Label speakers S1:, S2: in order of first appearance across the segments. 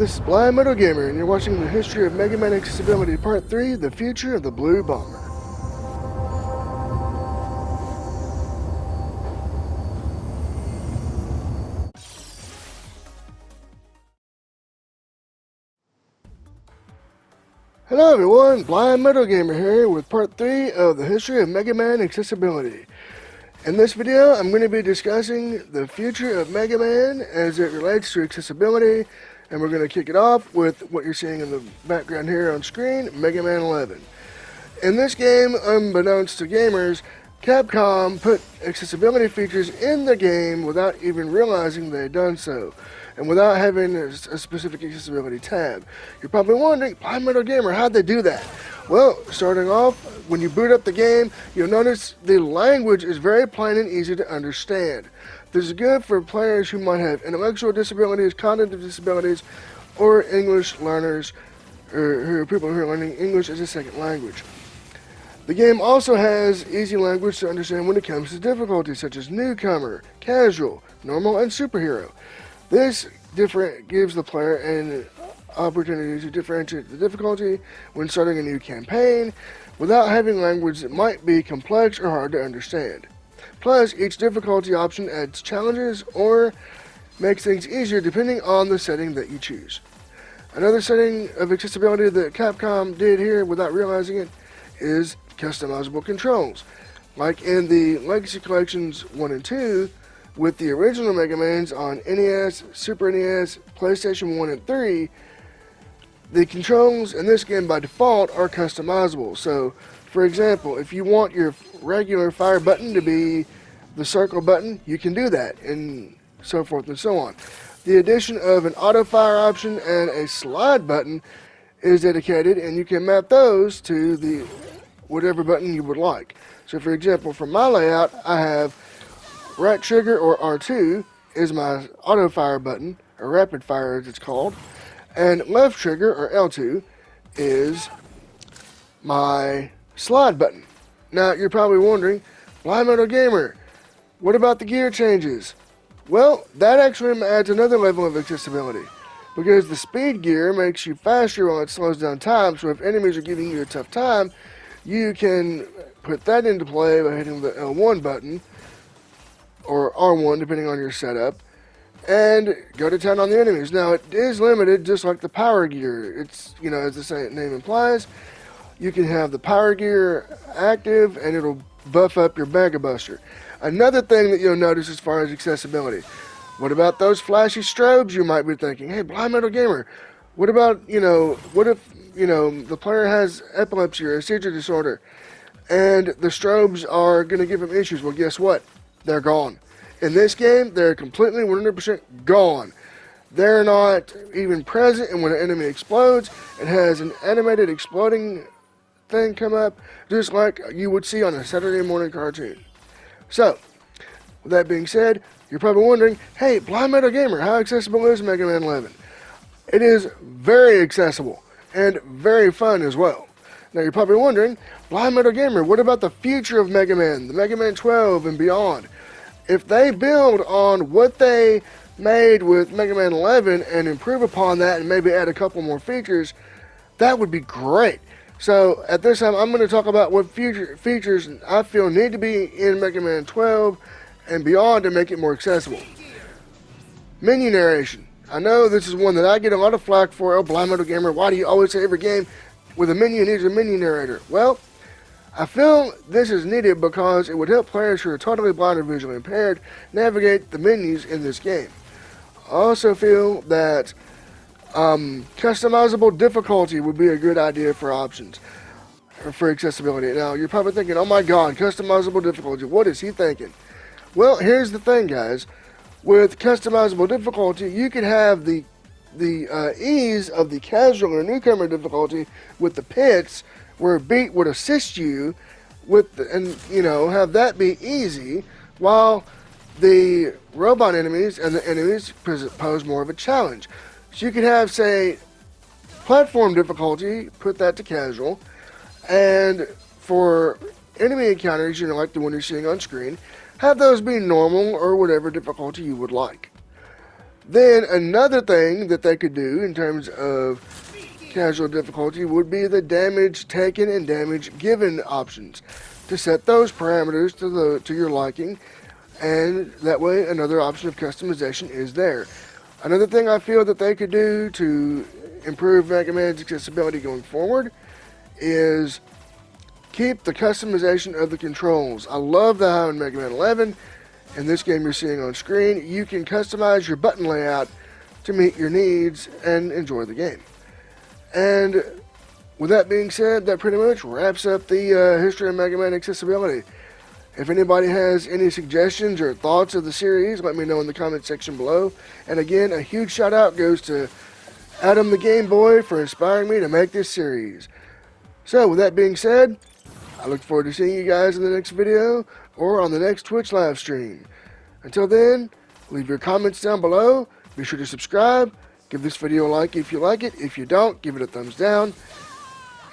S1: This is Blind Metal Gamer, and you're watching the history of Mega Man Accessibility Part 3, The Future of the Blue Bomber. Hello everyone, Blind Metal Gamer here with Part 3 of the history of Mega Man Accessibility. In this video, I'm going to be discussing the future of Mega Man as it relates to accessibility, and we're going to kick it off with what you're seeing in the background here on screen, Mega Man 11. In this game, unbeknownst to gamers, Capcom put accessibility features in the game without even realizing they had done so, and without having a specific accessibility tab. You're probably wondering, Blind Metal Gamer, how'd they do that? Well, starting off, when you boot up the game, you'll notice the language is very plain and easy to understand. This is good for players who might have intellectual disabilities, cognitive disabilities, or English learners, or who are people who are learning English as a second language. The game also has easy language to understand when it comes to difficulties such as newcomer, casual, normal, and superhero. This gives the player an opportunity to differentiate the difficulty when starting a new campaign without having language that might be complex or hard to understand. Plus, each difficulty option adds challenges or makes things easier depending on the setting that you choose. Another setting of accessibility that Capcom did here without realizing it is customizable controls. Like in the Legacy Collections 1 and 2, with the original Mega Mans on NES, Super NES, PlayStation 1 and 3, the controls in this game by default are customizable. So, for example, if you want your regular fire button to be the circle button, you can do that, and so forth and so on. The addition of an auto fire option and a slide button is dedicated, and you can map those to the whatever button you would like. So, for example, for my layout, I have right trigger, or R2, is my auto fire button, or rapid fire as it's called, and left trigger, or L2, is my slide button. Now, you're probably wondering, Blind Metal Gamer, what about the gear changes? Well, that actually adds another level of accessibility, because the speed gear makes you faster while it slows down time, so if enemies are giving you a tough time, you can put that into play by hitting the L1 button, or R1 depending on your setup, and go to town on the enemies. Now, it is limited just like the power gear. It's, as the name implies, you can have the power gear active and it'll buff up your Mega Buster. Another thing that you'll notice as far as accessibility, what about those flashy strobes? You might be thinking, hey, Blind Metal Gamer, what about, what if, the player has epilepsy or a seizure disorder and the strobes are going to give him issues? Well, guess what? They're gone. In this game, they're completely 100% gone. They're not even present, and when an enemy explodes, it has an animated exploding thing come up, just like you would see on a Saturday morning cartoon. So, with that being said, you're probably wondering, hey, Blind Metal Gamer, how accessible is Mega Man 11? It is very accessible, and very fun as well. Now, you're probably wondering, Blind Metal Gamer, what about the future of Mega Man, the Mega Man 12 and beyond? If they build on what they made with Mega Man 11 and improve upon that and maybe add a couple more features, that would be great. So, at this time, I'm going to talk about what features I feel need to be in Mega Man 12 and beyond to make it more accessible. Menu narration. I know this is one that I get a lot of flack for. Oh, Blind Metal Gamer, why do you always say every game with a menu needs a menu narrator? Well, I feel this is needed because it would help players who are totally blind or visually impaired navigate the menus in this game. I also feel that customizable difficulty would be a good idea for options, for accessibility. Now, you're probably thinking, oh my god, customizable difficulty, what is he thinking? Well, here's the thing, guys. With customizable difficulty, you could have the ease of the casual or newcomer difficulty with the pits, where Beat would assist you with, have that be easy, while the robot enemies and the enemies pose more of a challenge. So you could have, say, platform difficulty, put that to casual, and for enemy encounters, like the one you're seeing on screen, have those be normal or whatever difficulty you would like. Then another thing that they could do in terms of casual difficulty would be the damage taken and damage given options, to set those parameters to your liking, and that way another option of customization is there. Another thing I feel that they could do to improve Mega Man's accessibility going forward is keep the customization of the controls. I love how in Mega Man 11, in this game you're seeing on screen, you can customize your button layout to meet your needs and enjoy the game. And with that being said, that pretty much wraps up the history of Mega Man accessibility. If anybody has any suggestions or thoughts of the series, let me know in the comment section below. And again, a huge shout out goes to Adam the Game Boy for inspiring me to make this series. So with that being said, I look forward to seeing you guys in the next video or on the next Twitch live stream. Until then, leave your comments down below. Be sure to subscribe. Give this video a like if you like it. If you don't, give it a thumbs down.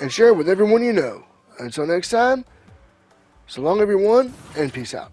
S1: And share it with everyone you know. Until next time, so long everyone, and peace out.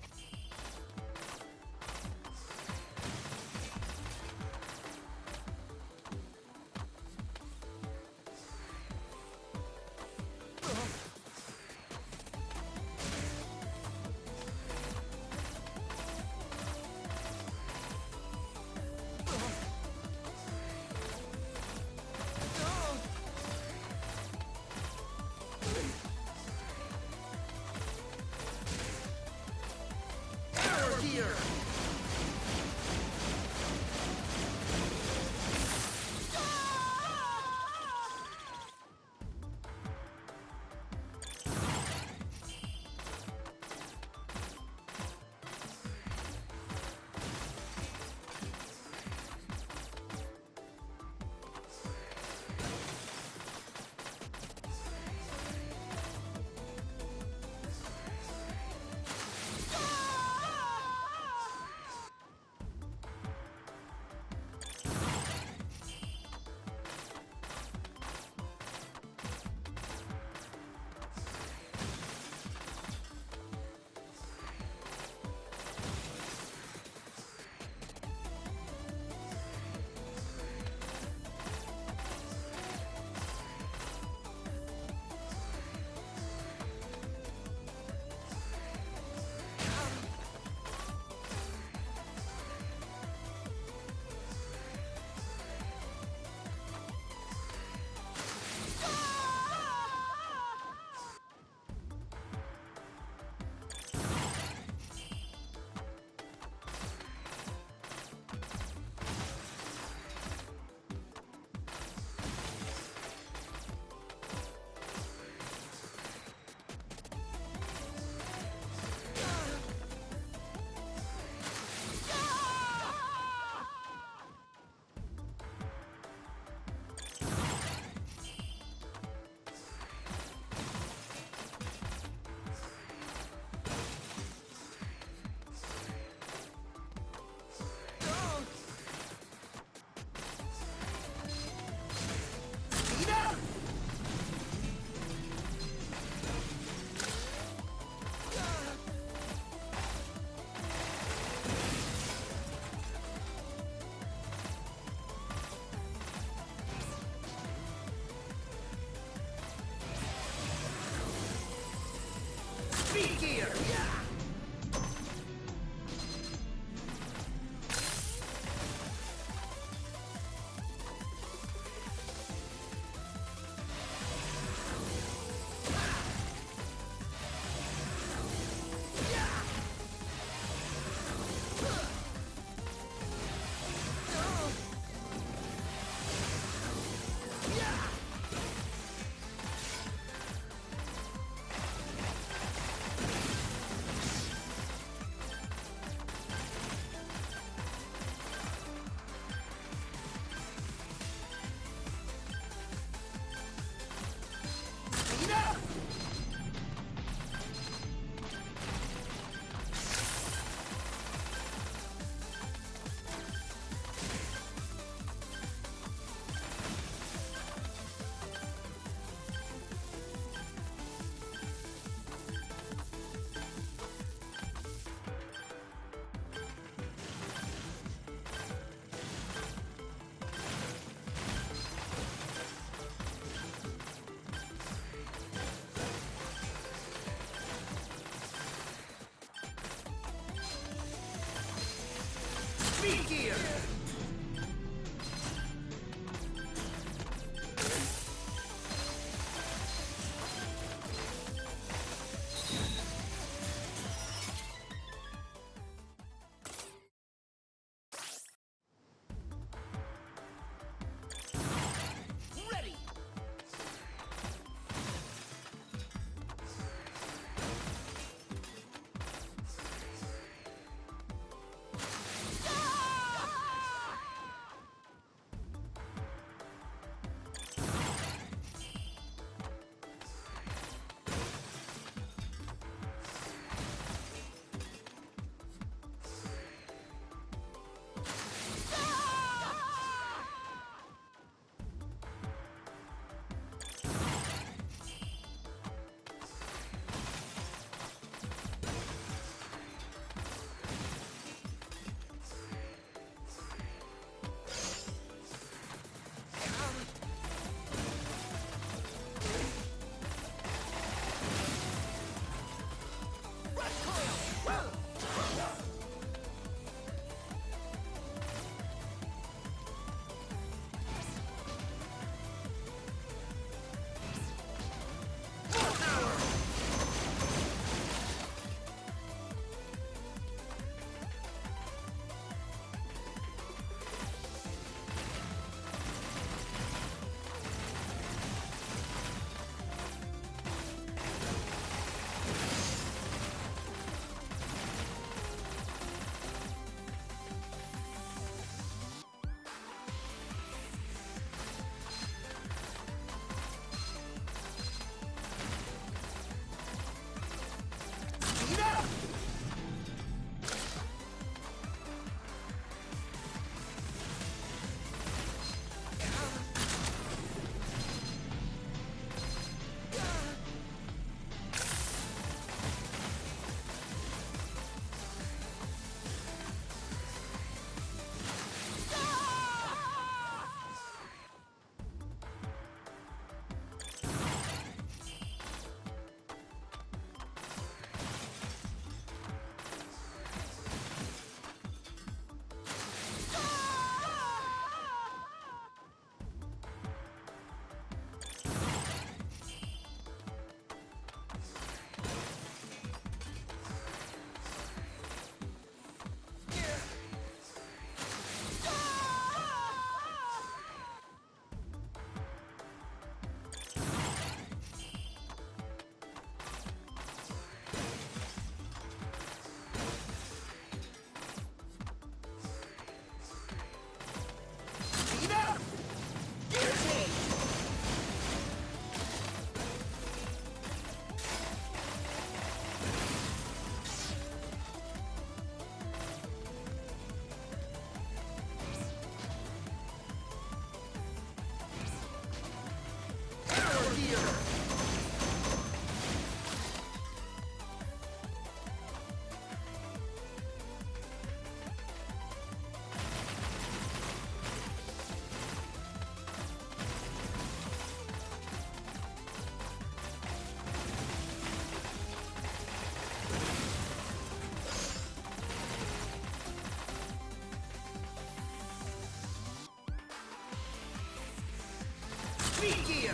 S2: gear!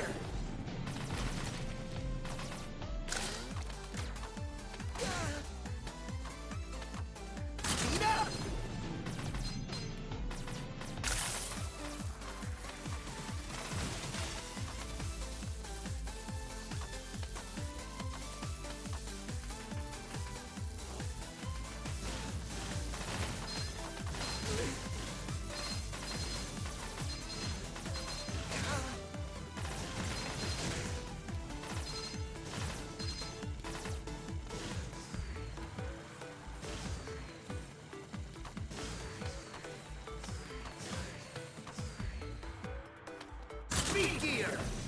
S2: Speed up! Speed gear!